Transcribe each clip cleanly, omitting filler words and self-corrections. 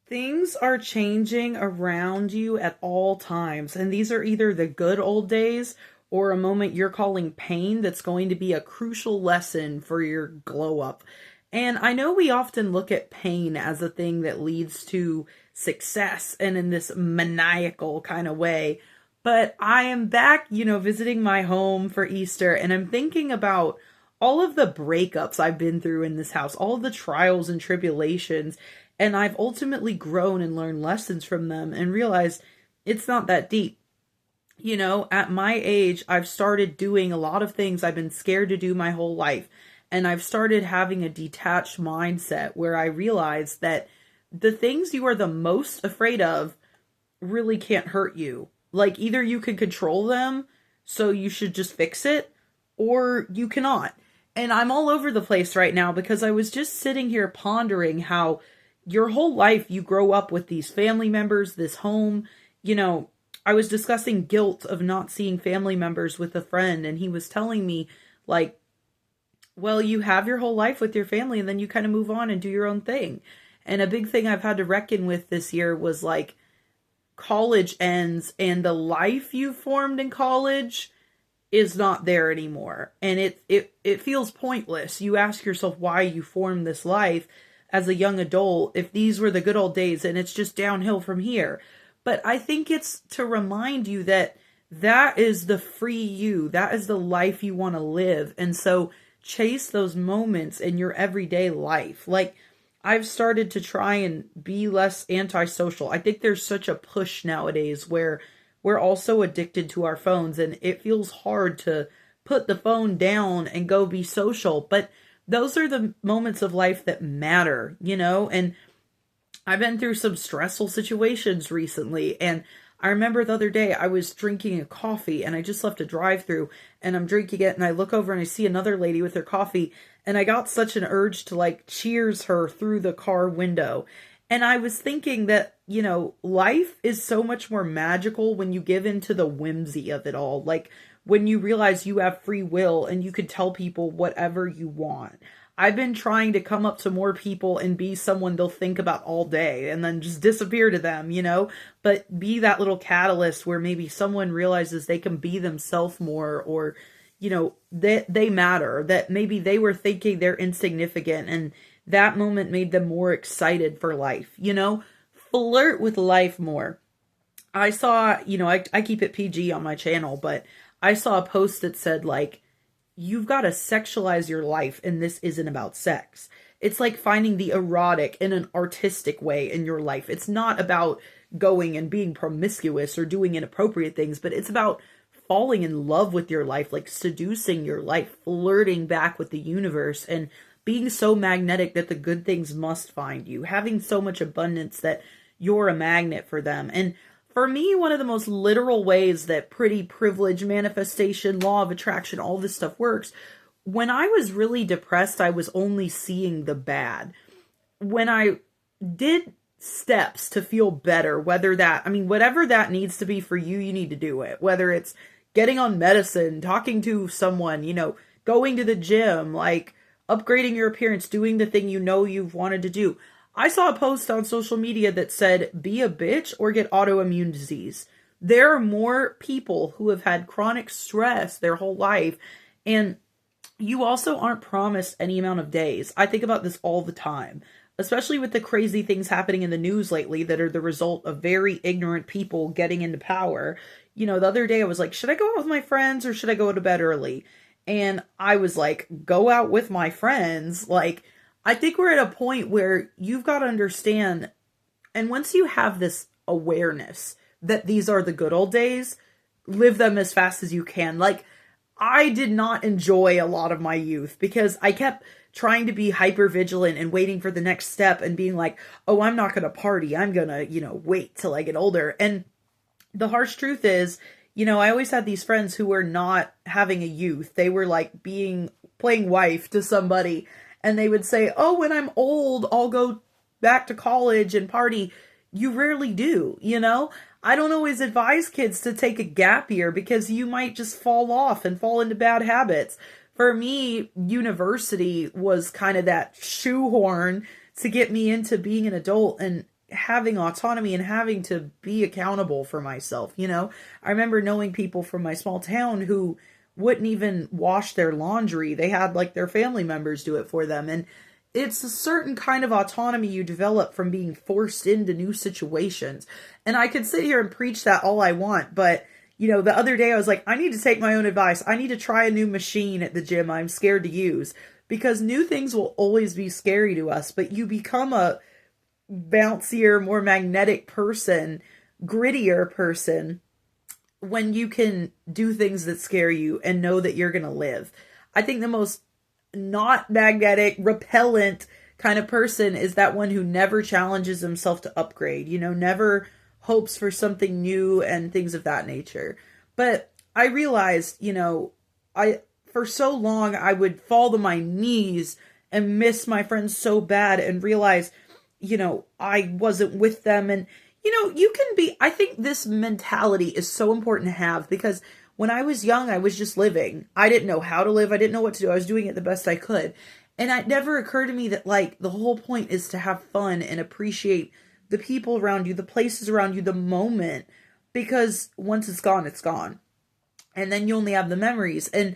Things are changing around you at all times, and these are either the good old days or a moment you're calling pain that's going to be a crucial lesson for your glow up. And I know we often look at pain as a thing that leads to success and in this maniacal kind of way. But I am back, visiting my home for Easter, and I'm thinking about all of the breakups I've been through in this house, all of the trials and tribulations, and I've ultimately grown and learned lessons from them and realized it's not that deep. At my age, I've started doing a lot of things I've been scared to do my whole life. And I've started having a detached mindset where I realize that the things you are the most afraid of really can't hurt you. Like, either you can control them, so you should just fix it, or you cannot. And I'm all over the place right now because I was just sitting here pondering how your whole life you grow up with these family members, this home. I was discussing guilt of not seeing family members with a friend, and he was telling me, like, well, you have your whole life with your family and then you kind of move on and do your own thing. And a big thing I've had to reckon with this year was like college ends and the life you formed in college is not there anymore. And it feels pointless. You ask yourself why you formed this life as a young adult if these were the good old days and it's just downhill from here. But I think it's to remind you that that is the free you. That is the life you want to live. And so chase those moments in your everyday life. Like, I've started to try and be less antisocial. I think there's such a push nowadays where we're also addicted to our phones and it feels hard to put the phone down and go be social. But those are the moments of life that matter, and I've been through some stressful situations recently, and I remember the other day I was drinking a coffee and I just left a drive-through and I'm drinking it and I look over and I see another lady with her coffee and I got such an urge to like cheers her through the car window. And I was thinking that, life is so much more magical when you give into the whimsy of it all. Like, when you realize you have free will and you can tell people whatever you want. I've been trying to come up to more people and be someone they'll think about all day and then just disappear to them, but be that little catalyst where maybe someone realizes they can be themselves more, or, that they matter, that maybe they were thinking they're insignificant and that moment made them more excited for life, flirt with life more. I saw, I keep it PG on my channel, but I saw a post that said, like, you've got to sexualize your life and this isn't about sex. It's like finding the erotic in an artistic way in your life. It's not about going and being promiscuous or doing inappropriate things, but it's about falling in love with your life, like seducing your life, flirting back with the universe, and being so magnetic that the good things must find you, having so much abundance that you're a magnet for them. And for me, one of the most literal ways that pretty privilege, manifestation, law of attraction, all this stuff works, when I was really depressed, I was only seeing the bad. When I did steps to feel better, whatever that needs to be for you, you need to do it. Whether it's getting on medicine, talking to someone, going to the gym, like upgrading your appearance, doing the thing you've wanted to do. I saw a post on social media that said, be a bitch or get autoimmune disease. There are more people who have had chronic stress their whole life, and you also aren't promised any amount of days. I think about this all the time, especially with the crazy things happening in the news lately that are the result of very ignorant people getting into power. The other day I was like, should I go out with my friends or should I go to bed early? And I was like, go out with my friends. Like, I think we're at a point where you've got to understand, and once you have this awareness that these are the good old days, live them as fast as you can. Like, I did not enjoy a lot of my youth because I kept trying to be hyper vigilant and waiting for the next step and being like, oh, I'm not going to party. I'm going to, wait till I get older. And the harsh truth is, I always had these friends who were not having a youth. They were like playing wife to somebody. And they would say, oh, when I'm old, I'll go back to college and party. You rarely do, I don't always advise kids to take a gap year because you might just fall off and fall into bad habits. For me, university was kind of that shoehorn to get me into being an adult and having autonomy and having to be accountable for myself, you know? I remember knowing people from my small town who wouldn't even wash their laundry. They had like their family members do it for them. And it's a certain kind of autonomy you develop from being forced into new situations. And I could sit here and preach that all I want, but you know, the other day I was like, I need to take my own advice. I need to try a new machine at the gym I'm scared to use, because new things will always be scary to us, but you become a bouncier, more magnetic person, grittier person when you can do things that scare you and know that you're going to live. I think the most not magnetic, repellent kind of person is that one who never challenges himself to upgrade, you know, never hopes for something new and things of that nature. But I realized, you know, for so long I would fall to my knees and miss my friends so bad and realize, you know, I wasn't with them. And, you know, you can be, I think this mentality is so important to have, because when I was young, I was just living. I didn't know how to live. I didn't know what to do. I was doing it the best I could. And it never occurred to me that, like, the whole point is to have fun and appreciate the people around you, the places around you, the moment, because once it's gone, it's gone. And then you only have the memories. And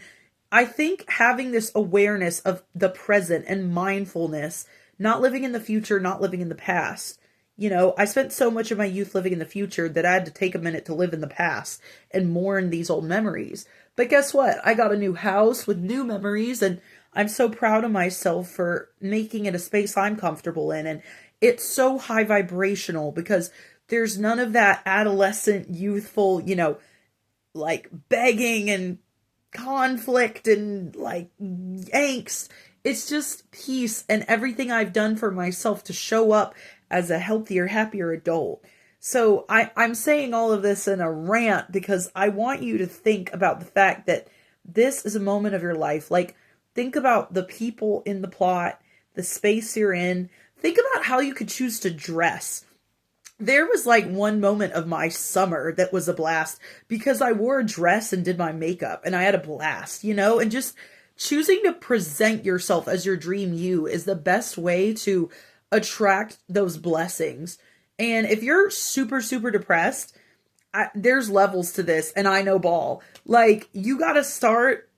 I think having this awareness of the present and mindfulness, not living in the future, not living in the past. You know, I spent so much of my youth living in the future that I had to take a minute to live in the past and mourn these old memories. But guess what? I got a new house with new memories, and I'm so proud of myself for making it a space I'm comfortable in. And it's so high vibrational because there's none of that adolescent, youthful, you know, like begging and conflict and like angst. It's just peace and everything I've done for myself to show up as a healthier, happier adult. So I'm saying all of this in a rant because I want you to think about the fact that this is a moment of your life. Like, think about the people in the plot, the space you're in. Think about how you could choose to dress. There was like one moment of my summer that was a blast because I wore a dress and did my makeup and I had a blast, you know, and just choosing to present yourself as your dream you is the best way to attract those blessings. And if you're super, super depressed, there's levels to this, and I know ball. Like, you gotta start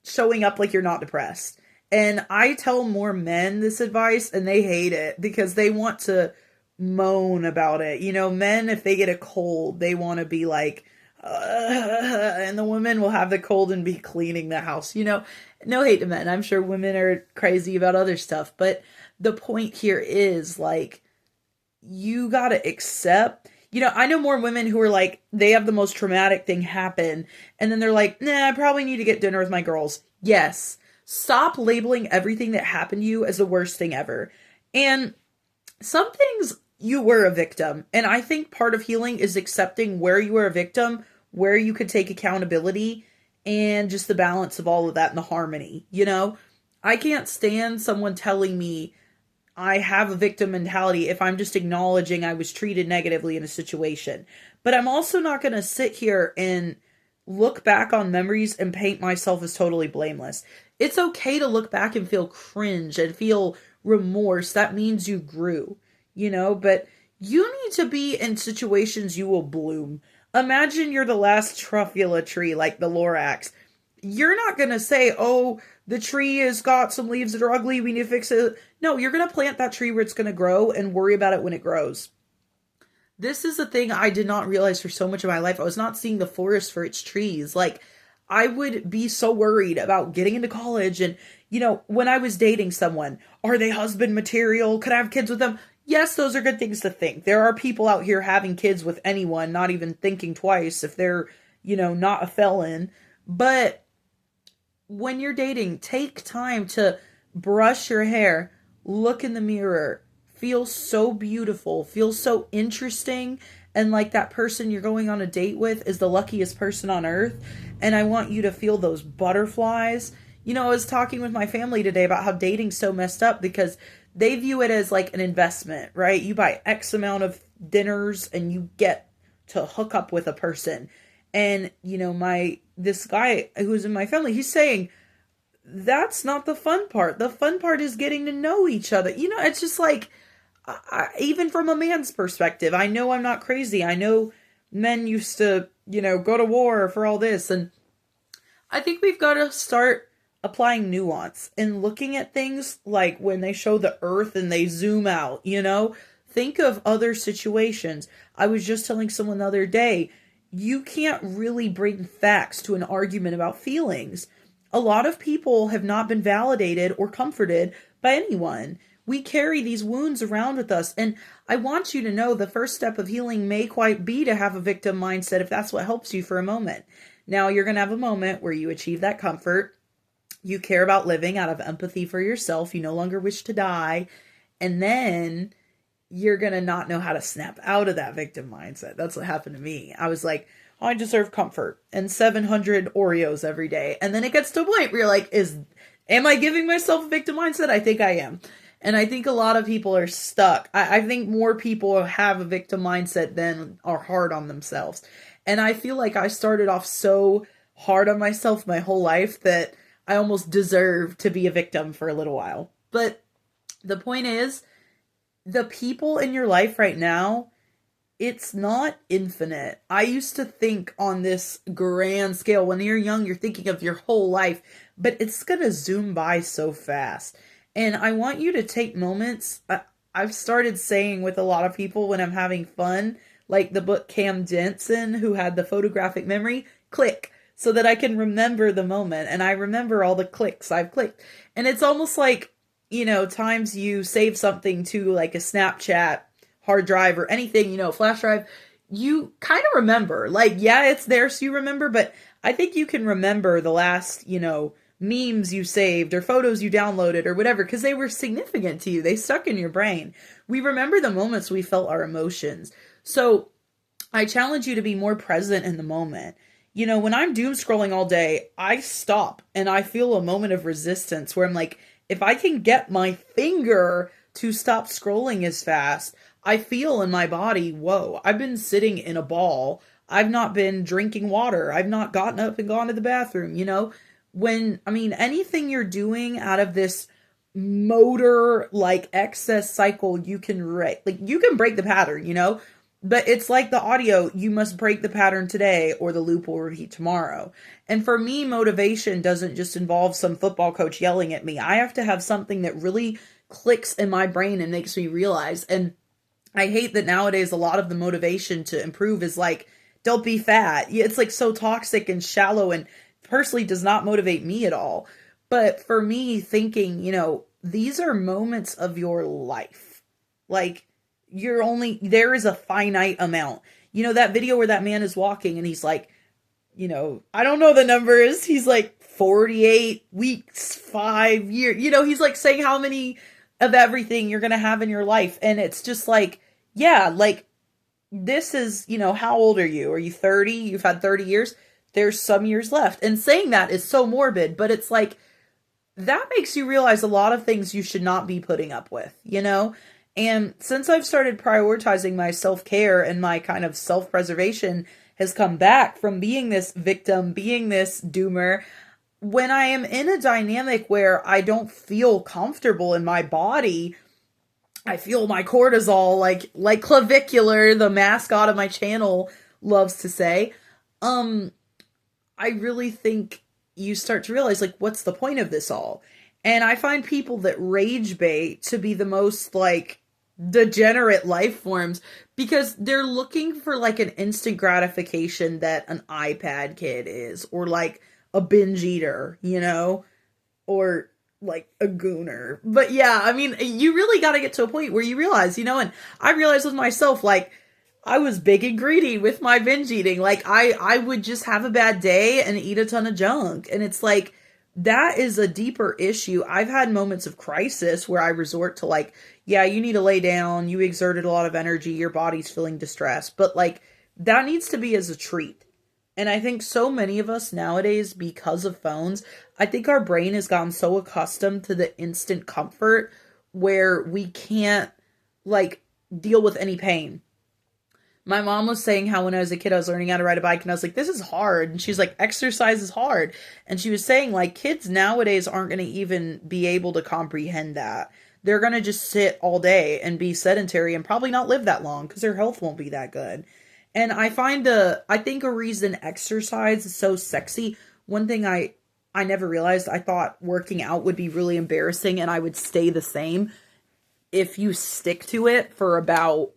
showing up like you're not depressed. And I tell more men this advice, and they hate it because they want to moan about it. You know, men, if they get a cold, they want to be like, and the women will have the cold and be cleaning the house. You know, no hate to men. I'm sure women are crazy about other stuff, but the point here is, like, you gotta accept, you know, I know more women who are like, they have the most traumatic thing happen, and then they're like, nah, I probably need to get dinner with my girls. Yes. Stop labeling everything that happened to you as the worst thing ever. And some things you were a victim. And I think part of healing is accepting where you were a victim, where you could take accountability, and just the balance of all of that and the harmony. You know, I can't stand someone telling me I have a victim mentality if I'm just acknowledging I was treated negatively in a situation. But I'm also not going to sit here and look back on memories and paint myself as totally blameless. It's okay to look back and feel cringe and feel remorse. That means you grew, you know, but you need to be in situations you will bloom. Imagine you're the last truffula tree like the Lorax. You're not going to say, oh, the tree has got some leaves that are ugly, we need to fix it. No, you're going to plant that tree where it's going to grow and worry about it when it grows. This is the thing I did not realize for so much of my life. I was not seeing the forest for its trees. Like, I would be so worried about getting into college and, you know, when I was dating someone, are they husband material? Could I have kids with them? Yes, those are good things to think. There are people out here having kids with anyone, not even thinking twice if they're, you know, not a felon. But when you're dating, take time to brush your hair, look in the mirror, feel so beautiful, feel so interesting, and like that person you're going on a date with is the luckiest person on earth. And I want you to feel those butterflies. You know, I was talking with my family today about how dating's so messed up because they view it as like an investment, right? You buy X amount of dinners and you get to hook up with a person. And, you know, this guy who's in my family, he's saying, that's not the fun part. The fun part is getting to know each other. You know, it's just like, even from a man's perspective, I know I'm not crazy. I know men used to, go to war for all this. And I think we've got to start applying nuance and looking at things like when they show the earth and they zoom out, think of other situations. I was just telling someone the other day, you can't really bring facts to an argument about feelings. A lot of people have not been validated or comforted by anyone. We carry these wounds around with us. And I want you to know the first step of healing may quite be to have a victim mindset if that's what helps you for a moment. Now, you're going to have a moment where you achieve that comfort. You care about living out of empathy for yourself. You no longer wish to die. And then you're going to not know how to snap out of that victim mindset. That's what happened to me. I was like, oh, I deserve comfort and 700 Oreos every day. And then it gets to a point where you're like, am I giving myself a victim mindset? I think I am. And I think a lot of people are stuck. I think more people have a victim mindset than are hard on themselves. And I feel like I started off so hard on myself my whole life that I almost deserve to be a victim for a little while. But the point is, the people in your life right now, it's not infinite. I used to think on this grand scale. When you're young, you're thinking of your whole life, but it's going to zoom by so fast. And I want you to take moments. I've started saying with a lot of people when I'm having fun, like the book Cam Jensen, who had the photographic memory, click, so that I can remember the moment. And I remember all the clicks I've clicked. And it's almost like, times you save something to like a Snapchat hard drive or anything, flash drive, you kind of remember. Like, yeah, it's there, so you remember, but I think you can remember the last, memes you saved or photos you downloaded or whatever, because they were significant to you. They stuck in your brain. We remember the moments we felt our emotions. So I challenge you to be more present in the moment. When I'm doom scrolling all day, I stop and I feel a moment of resistance where I'm like, if I can get my finger to stop scrolling as fast, I feel in my body, whoa, I've been sitting in a ball. I've not been drinking water. I've not gotten up and gone to the bathroom, anything you're doing out of this motor, like excess cycle, you can break the pattern, but it's like the audio, you must break the pattern today or the loop will repeat tomorrow. And for me, motivation doesn't just involve some football coach yelling at me. I have to have something that really clicks in my brain and makes me realize. And I hate that nowadays a lot of the motivation to improve is like, don't be fat. It's like so toxic and shallow and personally does not motivate me at all. But for me, thinking, these are moments of your life. Like, there is a finite amount. That video where that man is walking and he's like, I don't know the numbers. He's like 48 weeks, 5 years. He's like saying how many of everything you're going to have in your life. And it's just like, yeah, like this is, how old are you? Are you 30? You've had 30 years. There's some years left. And saying that is so morbid, but it's like, that makes you realize a lot of things you should not be putting up with, And since I've started prioritizing my self-care and my kind of self-preservation has come back from being this victim, being this doomer, when I am in a dynamic where I don't feel comfortable in my body, I feel my cortisol, like clavicular, the mascot of my channel loves to say, I really think you start to realize, like, what's the point of this all? And I find people that rage bait to be the most, like, degenerate life forms because they're looking for, like, an instant gratification that an iPad kid is, or, like, a binge eater, or, like, a gooner. But, yeah, you really got to get to a point where you realize, and I realized with myself, like, I was big and greedy with my binge eating. Like, I would just have a bad day and eat a ton of junk. And it's like, that is a deeper issue. I've had moments of crisis where I resort to like, yeah, you need to lay down. You exerted a lot of energy. Your body's feeling distressed. But like, that needs to be as a treat. And I think so many of us nowadays, because of phones, I think our brain has gotten so accustomed to the instant comfort where we can't like deal with any pain. My mom was saying how when I was a kid, I was learning how to ride a bike and I was like, this is hard. And she's like, exercise is hard. And she was saying like kids nowadays aren't going to even be able to comprehend that. they're going to just sit all day and be sedentary and probably not live that long because their health won't be that good. And I think a reason exercise is so sexy. One thing I never realized, I thought working out would be really embarrassing and I would stay the same. If you stick to it for about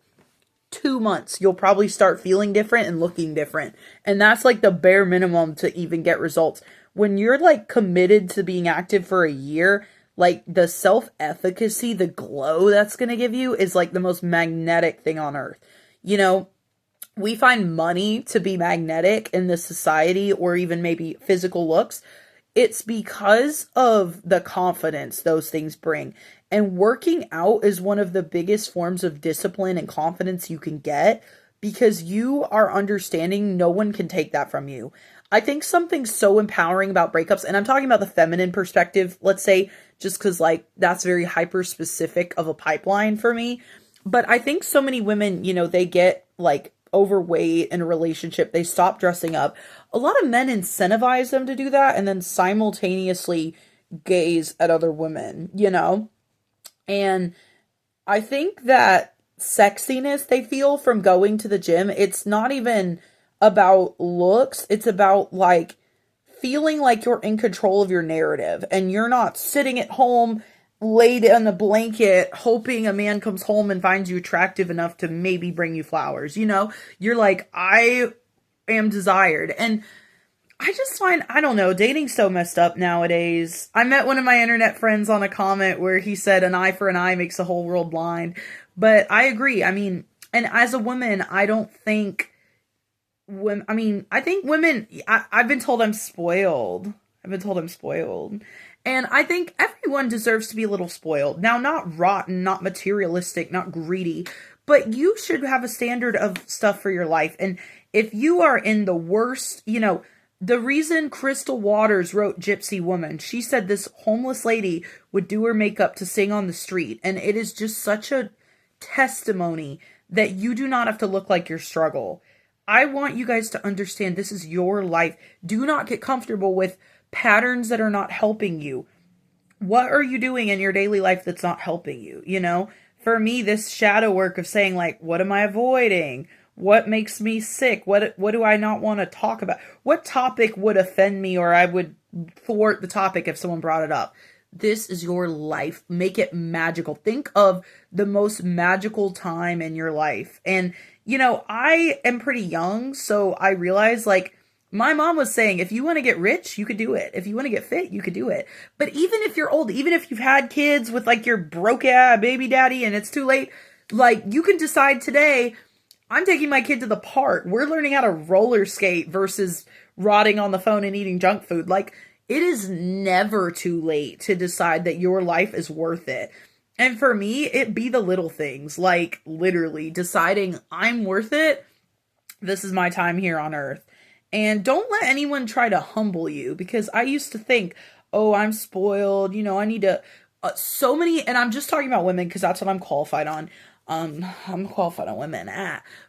2 months, you'll probably start feeling different and looking different. And that's like the bare minimum to even get results. When you're like committed to being active for a year, like the self-efficacy, the glow that's going to give you is like the most magnetic thing on earth. You know, we find money to be magnetic in this society, or even maybe physical looks. It's because of the confidence those things bring. And working out is one of the biggest forms of discipline and confidence you can get, because you are understanding no one can take that from you. I think something so empowering about breakups, and I'm talking about the feminine perspective, let's say, just because like that's very hyper specific of a pipeline for me. But I think so many women, you know, they get like overweight in a relationship, they stop dressing up. A lot of men incentivize them to do that and then simultaneously gaze at other women, you know? And I think that sexiness they feel from going to the gym, it's not even about looks, it's about like feeling like you're in control of your narrative and you're not sitting at home laid on the blanket hoping a man comes home and finds you attractive enough to maybe bring you flowers. You know, you're like, I am desired. And I just find, I don't know, dating's so messed up nowadays. I met one of my internet friends on a comment where he said an eye for an eye makes the whole world blind. But I agree. I mean, and as a woman, I don't think women, I mean, I think women, I've been told I'm spoiled. I've been told I'm spoiled. And I think everyone deserves to be a little spoiled. Now, not rotten, not materialistic, not greedy, but you should have a standard of stuff for your life. And if you are in the worst, you know, the reason Crystal Waters wrote Gypsy Woman, she said this homeless lady would do her makeup to sing on the street. And it is just such a testimony that you do not have to look like your struggle. I want you guys to understand this is your life. Do not get comfortable with patterns that are not helping you. What are you doing in your daily life that's not helping you? You know, for me, this shadow work of saying like, what am I avoiding? What makes me sick? What do I not want to talk about? What topic would offend me, or I would thwart the topic if someone brought it up? This is your life. Make it magical. Think of the most magical time in your life. And, you know, I am pretty young, so I realize like, my mom was saying, if you want to get rich, you could do it. If you want to get fit, you could do it. But even if you're old, even if you've had kids with like your broke ass baby daddy and it's too late, like you can decide today, I'm taking my kid to the park. We're learning how to roller skate versus rotting on the phone and eating junk food. Like it is never too late to decide that your life is worth it. And for me, it be the little things, like literally deciding I'm worth it. This is my time here on earth. And don't let anyone try to humble you, because I used to think, oh, I'm spoiled. You know, I need to, so many, and I'm just talking about women because that's what I'm qualified on. I'm qualified on women.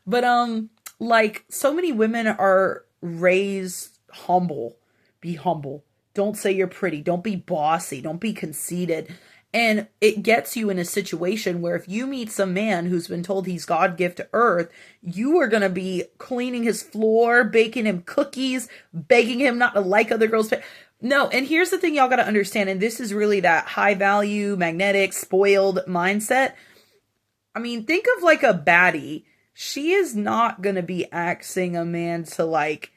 But, like so many women are raised humble. Be humble. Don't say you're pretty. Don't be bossy. Don't be conceited. And it gets you in a situation where if you meet some man who's been told he's God gift to earth, you are going to be cleaning his floor, baking him cookies, begging him not to like other girls. No, and here's the thing y'all got to understand, and this is really that high value, magnetic, spoiled mindset. I mean, think of like a baddie. She is not going to be asking a man to like,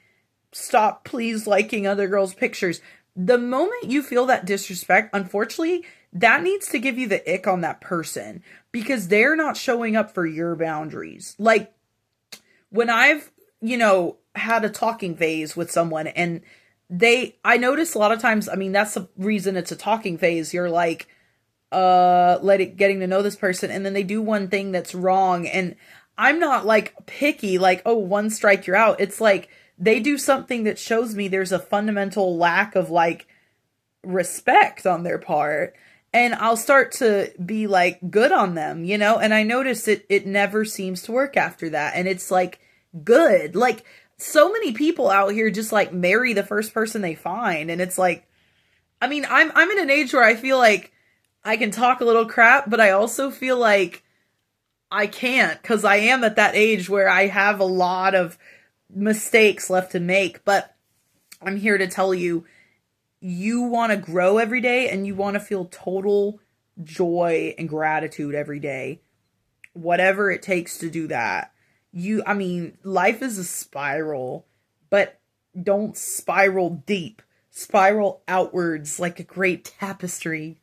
stop please liking other girls' pictures. The moment you feel that disrespect, unfortunately, that needs to give you the ick on that person, because they're not showing up for your boundaries. Like when I've, you know, had a talking phase with someone and I notice a lot of times, I mean, that's the reason it's a talking phase. You're like, getting to know this person, and then they do one thing that's wrong. And I'm not like picky, like, oh, one strike, you're out. It's like they do something that shows me there's a fundamental lack of like respect on their part. And I'll start to be like good on them, you know? And I notice it never seems to work after that. And it's like good. Like so many people out here just like marry the first person they find. And it's like, I mean, I'm in an age where I feel like I can talk a little crap, but I also feel like I can't because I am at that age where I have a lot of mistakes left to make. But I'm here to tell you, you want to grow every day and you want to feel total joy and gratitude every day, whatever it takes to do that. I mean, life is a spiral, but don't spiral deep. Spiral outwards like a great tapestry.